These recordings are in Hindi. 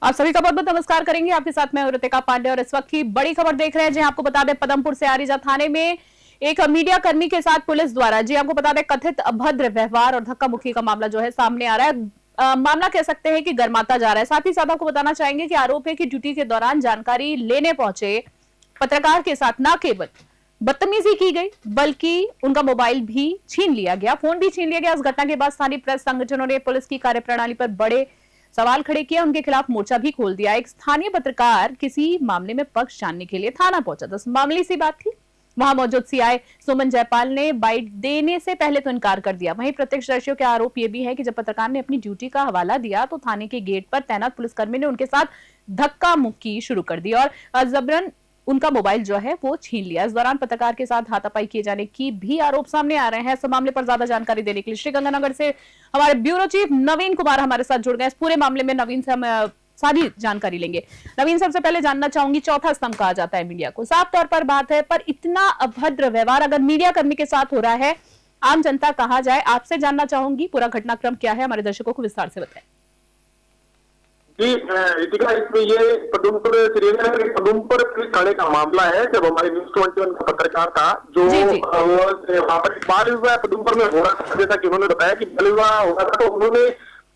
आप सभी का बहुत बहुत नमस्कार करेंगे। आपके साथ मैं ऋतिका पांडे और इस वक्त की बड़ी खबर देख रहे हैं। जी आपको बता दें, पदमपुर से आरिजा थाने में एक मीडिया कर्मी के साथ पुलिस द्वारा जी आपको बता दें कथित अभद्र व्यवहार और धक्का मुक्की का मामला जो है सामने आ रहा है। मामला कह सकते हैं कि गर्माता जा रहा है। साथ ही साथ आपको बताना चाहेंगे कि आरोप है कि ड्यूटी के दौरान जानकारी लेने पहुंचे पत्रकार के साथ न केवल बदतमीजी की गई बल्कि उनका मोबाइल भी छीन लिया गया, फोन भी छीन लिया गया। इस घटना के बाद स्थानीय प्रेस संगठनों ने पुलिस की कार्यप्रणाली पर बड़े सवाल खड़े किए, उनके खिलाफ मोर्चा भी खोल दिया। एक स्थानीय पत्रकार किसी मामले में पक्ष जानने के लिए थाना पहुंचा था। मामूली सी बात थी। वहां मौजूद सीआई सुमन जयपाल ने बाइट देने से पहले तो इनकार कर दिया। वहीं प्रत्यक्षदर्शियों के आरोप यह भी है कि जब पत्रकार ने अपनी ड्यूटी का हवाला दिया तो थाने के गेट पर तैनात पुलिसकर्मी ने उनके साथ धक्का मुक्की शुरू कर दी और जबरन उनका मोबाइल जो है वो छीन लिया। इस दौरान पत्रकार के साथ हाथापाई किए जाने की भी आरोप सामने आ रहे हैं। इस मामले पर ज्यादा जानकारी देने के लिए श्रीगंगानगर से हमारे ब्यूरो चीफ नवीन कुमार हमारे साथ जुड़ गए। इस पूरे मामले में नवीन से हम सारी जानकारी लेंगे। नवीन, सबसे पहले जानना चाहूंगी, चौथा स्तंभ कहा जाता है मीडिया को, साफ तौर पर बात है, पर इतना अभद्र व्यवहार अगर मीडिया कर्मी के साथ हो रहा है, आम जनता कहा जाए, आपसे जानना चाहूंगी पूरा घटनाक्रम क्या है, हमारे दर्शकों को विस्तार से बताएं। जी रितिका, इसमें ये पदमपुर श्रीनगर पदमपुर पुलिस थाने का मामला है। जब हमारे न्यूज 21 का पत्रकार था जो वहां पर बाल विवाह पदमपुर में हो रहा था, जैसा कि उन्होंने बताया कि बाल विवाह हो रहा था, तो उन्होंने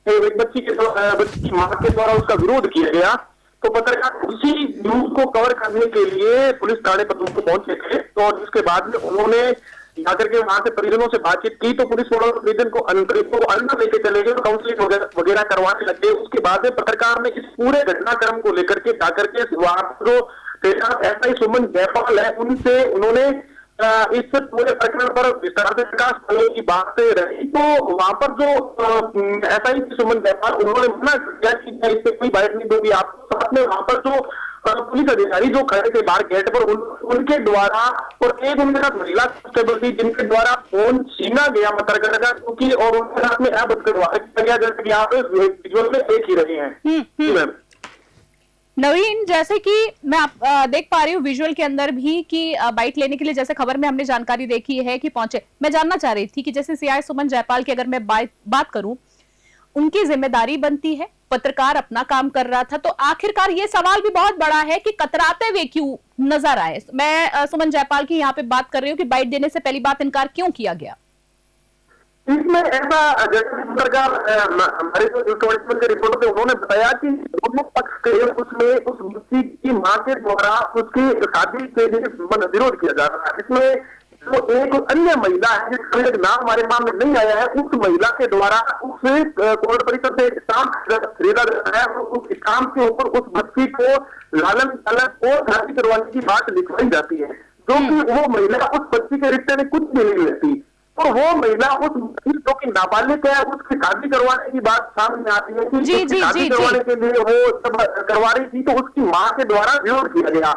एक बच्ची की मां के द्वारा उसका विरोध किया गया। तो पत्रकार उसी न्यूज को कवर करने के लिए पुलिस थाने पदमपुर पहुंचे थे। तो उसके बाद में उन्होंने जाकर के वहां से परिजनों से बातचीत की तो पुलिस वालों परिजन को अंदर लेके चले गए, काउंसलिंग वगैरह करवाने लगे। उसके बाद में पत्रकार ने इस पूरे घटनाक्रम को लेकर के जाकर के वहां जो एसआई सुमन जयपाल है उनसे उन्होंने इस पूरे प्रकरण पर विस्तार से प्रकाश डालने की बात रही। तो वहां पर जो एसआई सुमन जयपाल उन्होंने मना किया कि मैं इससे कोई बाइट नहीं दूंगी आपको। साथ में वहां पर जो पुलिस अधिकारी जो खड़े थे बाहर गेट पर उनके द्वारा और एक उनके साथ महिला कांस्टेबल थी जिनके द्वारा फोन छीना गया पत्रकार का, क्योंकि और उनके साथ में अभद्र किया गया, जैसे कि आप विजुअल में देख ही रहे हैं। नवीन, जैसे कि मैं आप देख पा रही हूँ विजुअल के अंदर भी कि बाइट लेने के लिए जैसे खबर में हमने जानकारी देखी है कि पहुंचे। मैं जानना चाह रही थी कि जैसे सीआई सुमन जयपाल की अगर मैं बात करूं, उनकी जिम्मेदारी बनती है, पत्रकार अपना काम कर रहा था, तो आखिरकार ये सवाल भी बहुत बड़ा है कि कतराते हुए क्यों नजर आए। मैं सुमन जयपाल की यहाँ पे बात कर रही हूँ कि बाइट देने से पहली बात इनकार क्यों किया गया। इसमें ऐसा जैसे पत्रकार हमारे जो के रिपोर्ट थे उन्होंने बताया कि दोनों पक्ष के उसमें उस बच्ची की मां के द्वारा उसकी शादी के लिए विरोध किया जा रहा है। इसमें जो एक अन्य महिला है जिसका नाम हमारे सामने नहीं आया है, उस महिला के द्वारा उस कोर्ट परिसर से स्टाम्प खरीदा जाता है। उस स्टाम्प के ऊपर उस बच्ची को लालन पालन और शादी करवाने की बात लिखवाई जाती है, जो कि वो महिला उस बच्ची के रिश्ते में कुछ भी नहीं लेती। और वो महिला उस जो कि नाबालिग है उसकी शादी करवाने की बात सामने आती है कि शादी करवाने के लिए वो जब करवा रही थी तो उसकी मां के द्वारा विरोध किया गया।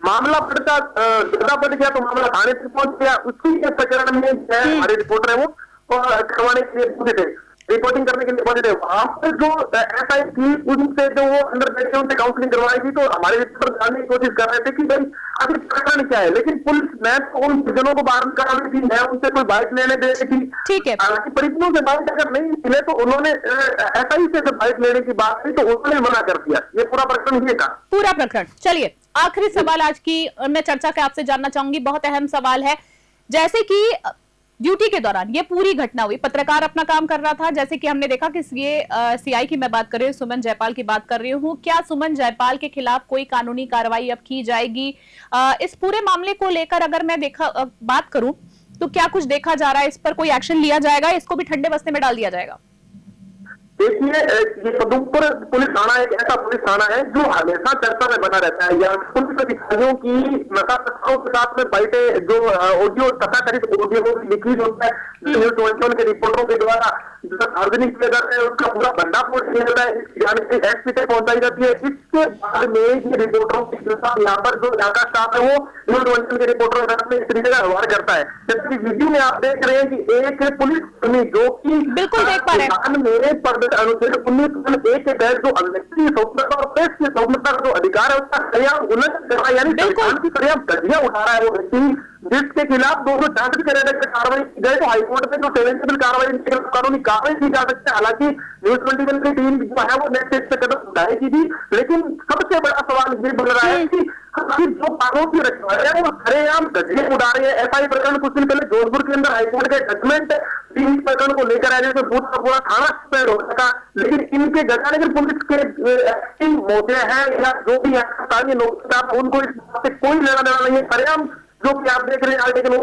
मामला ज्यादा बढ़ गया तो मामला थाने से पहुंच गया। उसी के प्रकरण में हमारे रिपोर्टर है वो करवाने के लिए पहुंचे थे, रिपोर्टिंग करने के लिए पहुंचे थे। वहां पर जो एसआई थी उनसे जो वो अंदर बैठे उनसे काउंसलिंग करवाई थी, तो हमारे रिपोर्टर जानने की कोशिश कर रहे थे कि भाई आखिर प्रकरण क्या है। लेकिन पुलिस मैं तो उन परिजनों को बाहर करा रही थी, मैं उनसे कोई बाइट लेने दे रही थी। ठीक है, हालांकि परिजनों से बाइट अगर नहीं मिले तो उन्होंने एसआई से बाइट लेने की बात की तो उन्होंने मना कर दिया। ये पूरा प्रकरण ये था, पूरा प्रकरण। चलिए, आखिरी सवाल आज की मैं चर्चा के आपसे जानना चाहूंगी, बहुत अहम सवाल है। जैसे कि ड्यूटी के दौरान ये पूरी घटना हुई, पत्रकार अपना काम कर रहा था, जैसे कि हमने देखा कि सीआई की मैं बात कर रही हूँ, सुमन जयपाल की बात कर रही हूँ, क्या सुमन जयपाल के खिलाफ कोई कानूनी कार्रवाई अब की जाएगी? इस पूरे मामले को लेकर अगर मैं बात करूं तो क्या कुछ देखा जा रहा है, इस पर कोई एक्शन लिया जाएगा, इसको भी ठंडे बस्ते में डाल दिया जाएगा? देखिए, ये पदमपुर पुलिस थाना एक ऐसा पुलिस थाना है जो हमेशा चर्चा में बना रहता है। यहाँ पुलिस अधिकारियों की नशाखोरों के साथ में बाइटें जो ऑडियो तथाकथित ऑडियो लिखी होता है न्यूज 21 के रिपोर्टरों के द्वारा सार्वजनिक किया जाता है, उसका पूरा भंडाफोड़ किया जाता है, एसपी तक पहुंचाई जाती है। इसके बाद में ये रिपोर्टरों के साथ यहाँ पर जो यहाँ का स्टाफ है वो न्यूज 21 के रिपोर्टरों के साथ में इस तरीके का व्यवहार करता है। जबकि वीडियो में आप देख रहे हैं कि एक पुलिस कर्मी जो की बिल्कुल देख पा रहे हैं अनुच्छेद 19(1) के तहत जो अभिव्यक्ति की स्वतंत्रता और प्रेस की स्वतंत्रता का जो अधिकार है उसका सरेआम उल्लंघन कर रहा है, यानी संविधान की सरेआम धज्जियां उठा रहा है वो व्यक्ति, जिसके खिलाफ 266 के रेट में कार्रवाई की गई। तो हाईकोर्ट में जो प्रिवेंटिव कार्रवाई कानूनी कार्रवाई की जा सकती है। हालांकि न्यूज 21 की टीम जो है वो नेक्स्ट स्टेज पे कदम उठाएगी भी, लेकिन सबसे बड़ा सवाल ये बन रहा है कि जो कानून की रखवाली है वो सरेआम धज्जियां उड़ा रही है। एफआई प्रकरण कुछ दिन पहले जोधपुर के अंदर हाईकोर्ट के जजमेंट इस प्रकरण को लेकर आने से पूरा थाना सस्पेंड हो सका, लेकिन इनके गजानगर पुलिस के एक्टिंग मोटे हैं या जो भी स्थानीय लोग उनको इस बात से कोई लेना देना नहीं है। सरेआम जो कि आप देख रहे हैं आर्टिकल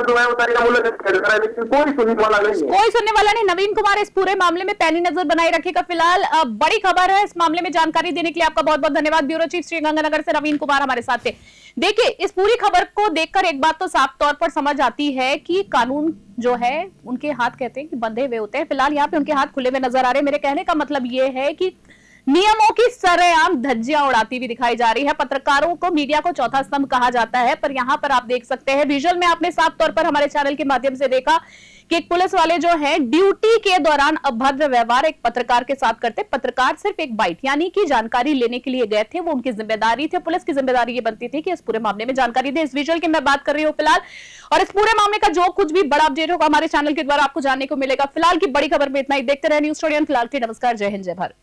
जो है वो सरेआम उल्लंघन कर रहा है, लेकिन कोई सुनने वाला नहीं है। कोई सुनने वाला नहीं। नवीन कुमार इस पूरे मामले में पैनी नजर बनाए रखेगा। फिलहाल बड़ी खबर है, इस मामले में जानकारी देने के लिए आपका बहुत बहुत धन्यवाद। ब्यूरो चीफ श्रीगंगानगर से नवीन कुमार हमारे साथ थे। देखिए, इस पूरी खबर को देखकर एक बात तो साफ तौर पर समझ आती है कि कानून जो है उनके हाथ कहते हैं कि बंधे हुए होते हैं। फिलहाल यहाँ पे उनके हाथ खुले हुए नजर आ रहे हैं। मेरे कहने का मतलब ये है कि नियमों की सरेआम धज्जियां उड़ाती हुई दिखाई जा रही है। पत्रकारों को, मीडिया को चौथा स्तंभ कहा जाता है, पर यहां पर आप देख सकते हैं विजुअल में आपने साफ तौर पर हमारे चैनल के माध्यम से देखा कि एक पुलिस वाले जो हैं ड्यूटी के दौरान अभद्र व्यवहार एक पत्रकार के साथ करते। पत्रकार सिर्फ एक बाइट यानी कि जानकारी लेने के लिए गए थे, वो उनकी जिम्मेदारी थी। पुलिस की जिम्मेदारी ये बनती थी कि इस पूरे मामले में जानकारी दे। इस विजुअल की मैं बात कर रही हूँ फिलहाल, और इस पूरे मामले का जो कुछ भी बड़ा अपडेट होगा हमारे चैनल के द्वारा आपको जानने को मिलेगा। फिलहाल की बड़ी खबर में इतना ही। देखते रहे न्यूज़ 21। फिलहाल के नमस्कार, जय हिंद, जय भारत।